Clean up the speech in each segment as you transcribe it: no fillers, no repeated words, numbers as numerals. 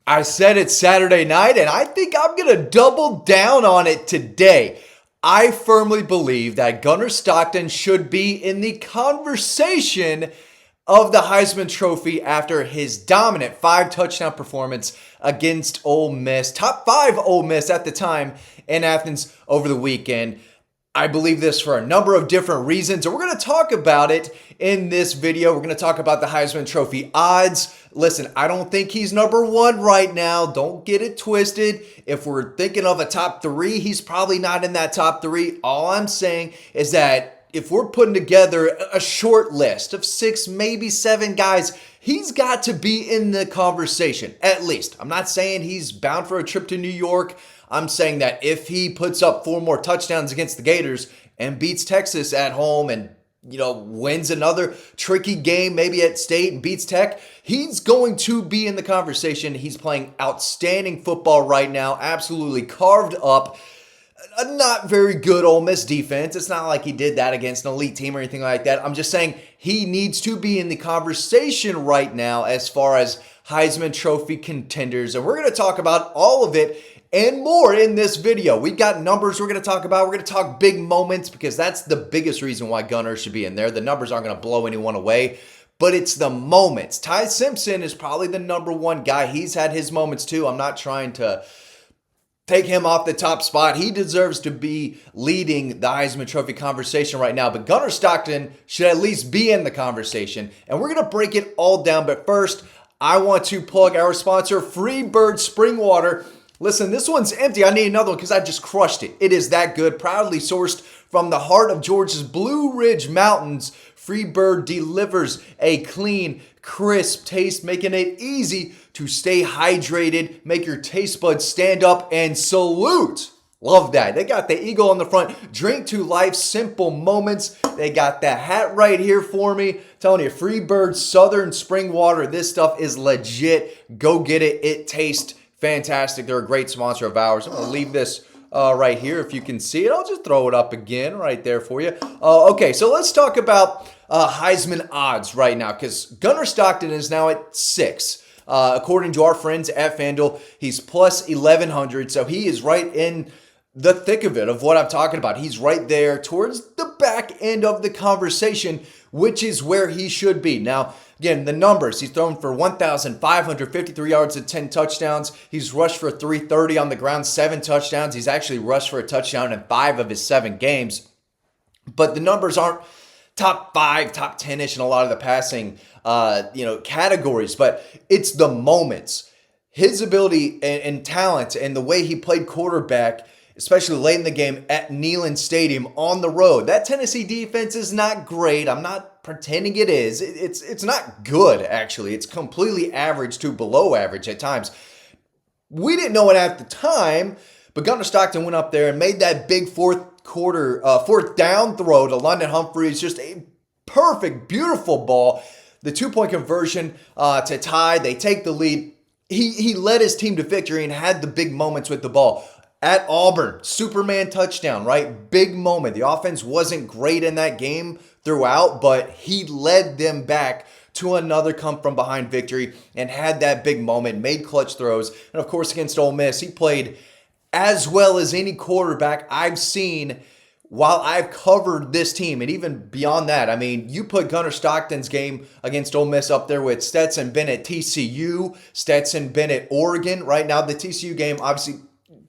I said it Saturday night, and I think I'm going to double down on it today. I firmly believe that Gunnar Stockton should be in the conversation of the Heisman Trophy after his dominant 5-touchdown performance against Ole Miss. Top 5 Ole Miss at the time in Athens over the weekend. I believe this for a number of different reasons, and we're going to talk about it in this video. We're going to talk about the Heisman Trophy odds. Listen, I don't think he's number 1 right now. Don't get it twisted. If we're thinking of a top 3, he's probably not in that top 3. All I'm saying is that if we're putting together a short list of 6, maybe 7 guys, he's got to be in the conversation, at least. I'm not saying he's bound for a trip to New York. I'm saying that if he puts up 4 more touchdowns against the Gators and beats Texas at home and, wins another tricky game, maybe at state and beats Tech, he's going to be in the conversation. He's playing outstanding football right now, absolutely carved up a not very good Ole Miss defense. It's not like he did that against an elite team or anything like that. I'm just saying he needs to be in the conversation right now as far as Heisman Trophy contenders. And we're going to talk about all of it and more in this video. We got numbers we're going to talk about. We're going to talk big moments because that's the biggest reason why Gunnar should be in there. The numbers aren't going to blow anyone away, but it's the moments. Ty Simpson is probably the number 1 guy. He's had his moments too. I'm not trying to take him off the top spot. He deserves to be leading the Heisman Trophy conversation right now, but Gunnar Stockton should at least be in the conversation, and we're going to break it all down. But first, I want to plug our sponsor, Freebird Spring Water. Listen, this one's empty. I need another one because I just crushed it. It is that good. Proudly sourced from the heart of Georgia's Blue Ridge Mountains, Freebird delivers a clean, crisp taste, making it easy to stay hydrated, make your taste buds stand up and salute. Love that. They got the eagle on the front. Drink to life, simple moments. They got the hat right here for me. Telling you, Freebird Southern Spring Water. This stuff is legit. Go get it. It tastes fantastic. They're a great sponsor of ours. I'm going to leave this right here if you can see it. I'll just throw it up again right there for you. Okay, so let's talk about Heisman odds right now because Gunnar Stockton is now at 6. According to our friends at FanDuel, he's plus 1,100, so he is right in the thick of it, of what I'm talking about. He's right there towards the back end of the conversation, which is where he should be. Now, again, the numbers. He's thrown for 1,553 yards and 10 touchdowns. He's rushed for 330 on the ground, 7 touchdowns. He's actually rushed for a touchdown in 5 of his 7 games. But the numbers aren't top 5, top 10-ish in a lot of the passing categories, but it's the moments. His ability and talent and the way he played quarterback, especially late in the game at Neyland Stadium on the road. That Tennessee defense is not great. I'm not pretending it is. It's not good, actually. It's completely average to below average at times. We didn't know it at the time, but Gunnar Stockton went up there and made that big fourth down throw to London Humphreys. Just a perfect, beautiful ball. The 2-point conversion to tie. They take the lead. He led his team to victory and had the big moments with the ball. At Auburn, Superman touchdown, right? Big moment. The offense wasn't great in that game throughout, but he led them back to another come-from-behind victory and had that big moment, made clutch throws. And, of course, against Ole Miss, he played as well as any quarterback I've seen while I've covered this team. And even beyond that, I mean, you put Gunnar Stockton's game against Ole Miss up there with Stetson Bennett TCU, Stetson Bennett Oregon. Right now, the TCU game, obviously,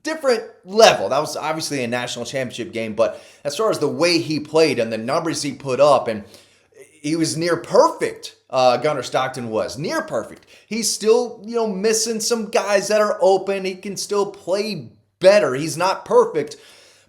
different level. That was obviously a national championship game, but as far as the way he played and the numbers he put up, and he was near perfect. Gunnar Stockton was near perfect. He's still, missing some guys that are open. He can still play better. He's not perfect,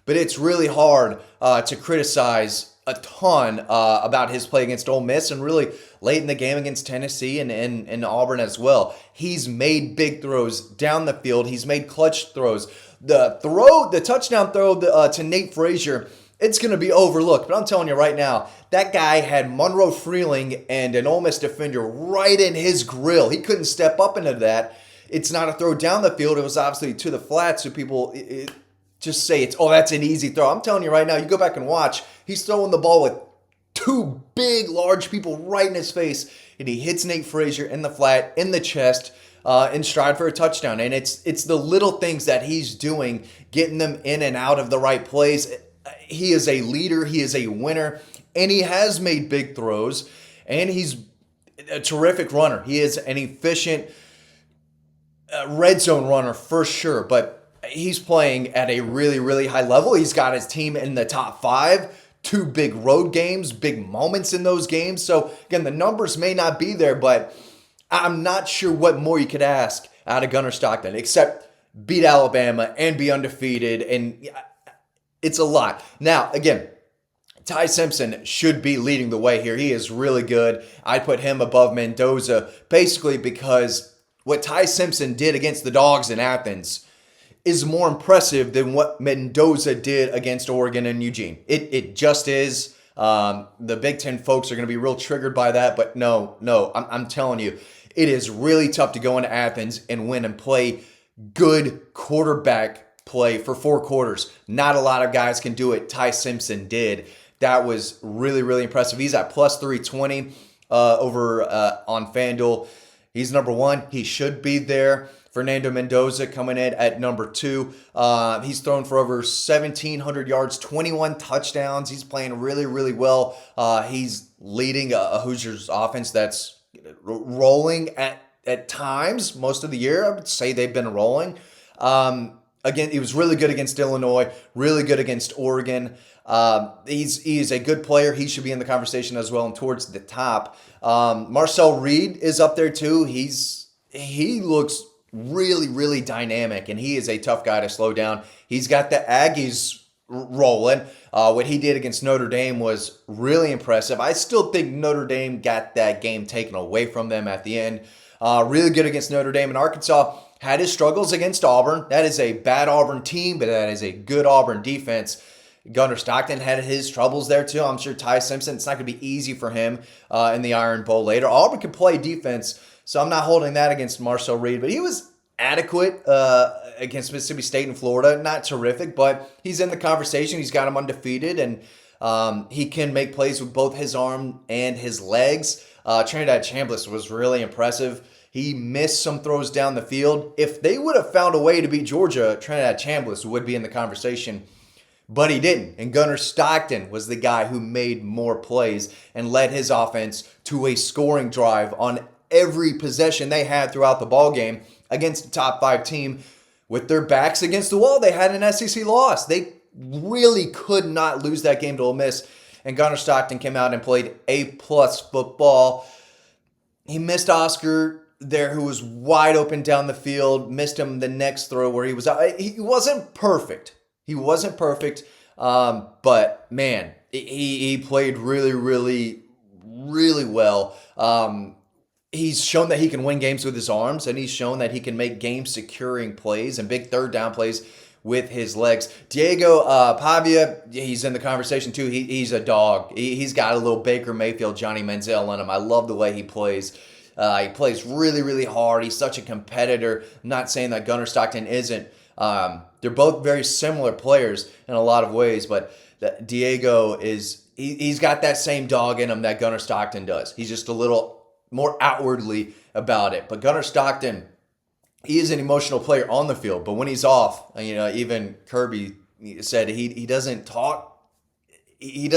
but it's really hard to criticize a ton about his play against Ole Miss and really late in the game against Tennessee and Auburn as well. He's made big throws down the field. He's made clutch throws. The touchdown throw to Nate Frazier, it's going to be overlooked. But I'm telling you right now, that guy had Monroe Freeling and an Ole Miss defender right in his grill. He couldn't step up into that. It's not a throw down the field. It was obviously to the flat, so people just say that's an easy throw. I'm telling you right now, you go back and watch, he's throwing the ball with 2 big, large people right in his face, and he hits Nate Frazier in the flat, in the chest. in stride for a touchdown. And it's the little things that he's doing, getting them in and out of the right plays. He is a leader. He is a winner. And he has made big throws. And he's a terrific runner. He is an efficient red zone runner for sure. But he's playing at a really, really high level. He's got his team in the top 5. 2 big road games, big moments in those games. So again, the numbers may not be there, but I'm not sure what more you could ask out of Gunnar Stockton except beat Alabama and be undefeated. And it's a lot. Now, again, Ty Simpson should be leading the way here. He is really good. I put him above Mendoza basically because what Ty Simpson did against the Dogs in Athens is more impressive than what Mendoza did against Oregon and Eugene. It just is. The Big Ten folks are going to be real triggered by that, but no, I'm telling you, it is really tough to go into Athens and win and play good quarterback play for 4 quarters. Not a lot of guys can do it. Ty Simpson did. That was really, really impressive. He's at plus 320 over on FanDuel. He's number 1. He should be there. Fernando Mendoza coming in at number 2. He's thrown for over 1,700 yards, 21 touchdowns. He's playing really, really well. He's leading a Hoosiers offense that's rolling at times most of the year. I would say they've been rolling. Again, he was really good against Illinois, really good against Oregon. He's a good player. He should be in the conversation as well and towards the top. Marcel Reed is up there too. He looks really, really dynamic, and he is a tough guy to slow down. He's got the Aggies rolling. What he did against Notre Dame was really impressive. I still think Notre Dame got that game taken away from them at the end. Really good against Notre Dame, and Arkansas had his struggles against Auburn. That is a bad Auburn team, but that is a good Auburn defense. Gunnar Stockton had his troubles there too. I'm sure Ty Simpson, it's not going to be easy for him in the Iron Bowl later. Auburn can play defense, so I'm not holding that against Marcel Reed, but he was adequate against Mississippi State and Florida. Not terrific, but he's in the conversation. He's got him undefeated, and he can make plays with both his arm and his legs. Trinidad Chambliss was really impressive. He missed some throws down the field. If they would have found a way to beat Georgia, Trinidad Chambliss would be in the conversation. But he didn't. And Gunnar Stockton was the guy who made more plays and led his offense to a scoring drive on every possession they had throughout the ball game against a top 5 team with their backs against the wall. They had an SEC loss. They really could not lose that game to Ole Miss. And Gunnar Stockton came out and played A-plus football. He missed Oscar there, who was wide open down the field. Missed him the next throw where he was out. He wasn't perfect. He wasn't perfect, but man, he played really, really, really well. He's shown that he can win games with his arms, and he's shown that he can make game-securing plays and big third-down plays with his legs. Diego Pavia, he's in the conversation too. He's a dog. He's got a little Baker Mayfield, Johnny Manziel in him. I love the way he plays. He plays really, really hard. He's such a competitor. I'm not saying that Gunnar Stockton isn't. They're both very similar players in a lot of ways, but Diego he's got that same dog in him that Gunnar Stockton does. He's just a little more outwardly about it. But Gunnar Stockton, he is an emotional player on the field, but when he's off, even Kirby said he doesn't talk. He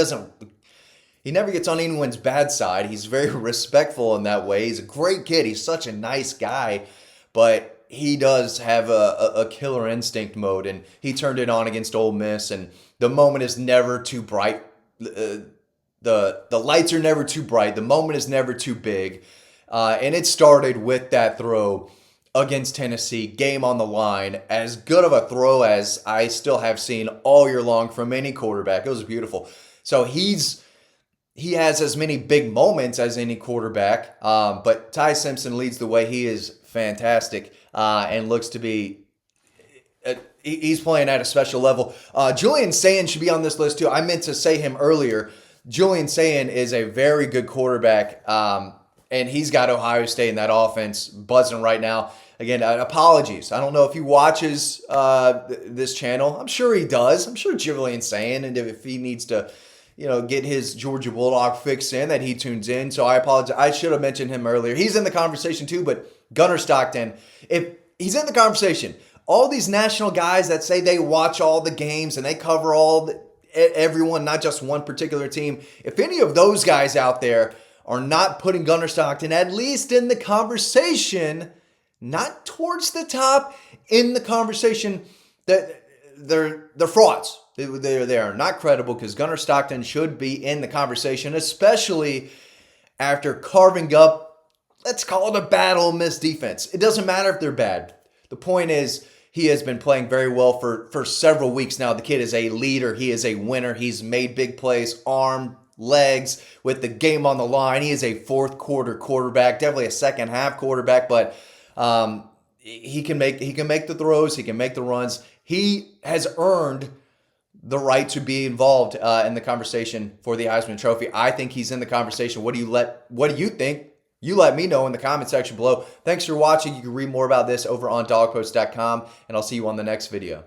never gets on anyone's bad side. He's very respectful in that way. He's a great kid. He's such a nice guy, but he does have a killer instinct mode, and he turned it on against Ole Miss, and the moment is never too bright. The lights are never too bright. The moment is never too big. And it started with that throw against Tennessee, game on the line. As good of a throw as I still have seen all year long from any quarterback. It was beautiful. So he has as many big moments as any quarterback, but Ty Simpson leads the way. He is fantastic and looks to be he's playing at a special level. Julian Sayin should be on this list too. I meant to say him earlier. Julian Sayin is a very good quarterback, and he's got Ohio State in that offense buzzing right now. Again, apologies. I don't know if he watches this channel. I'm sure he does. I'm sure Julian Sayin, and if he needs to get his Georgia Bulldog fix in, that he tunes in. So I apologize. I should have mentioned him earlier. He's in the conversation too, but Gunnar Stockton, if he's in the conversation, all these national guys that say they watch all the games and they cover everyone, not just one particular team. If any of those guys out there are not putting Gunnar Stockton at least in the conversation, not towards the top, in the conversation, that they're frauds. They are not credible, because Gunnar Stockton should be in the conversation, especially after carving up, let's call it a bad Ole Miss defense. It doesn't matter if they're bad. The point is, he has been playing very well for several weeks now. The kid is a leader. He is a winner. He's made big plays, arm, legs, with the game on the line. He is a fourth quarter quarterback, definitely a second half quarterback, but he can make the throws. He can make the runs. He has earned the right to be involved in the conversation for the Heisman Trophy. I think he's in the conversation. What do you think? You let me know in the comment section below. Thanks for watching. You can read more about this over on dawgpost.com, and I'll see you on the next video.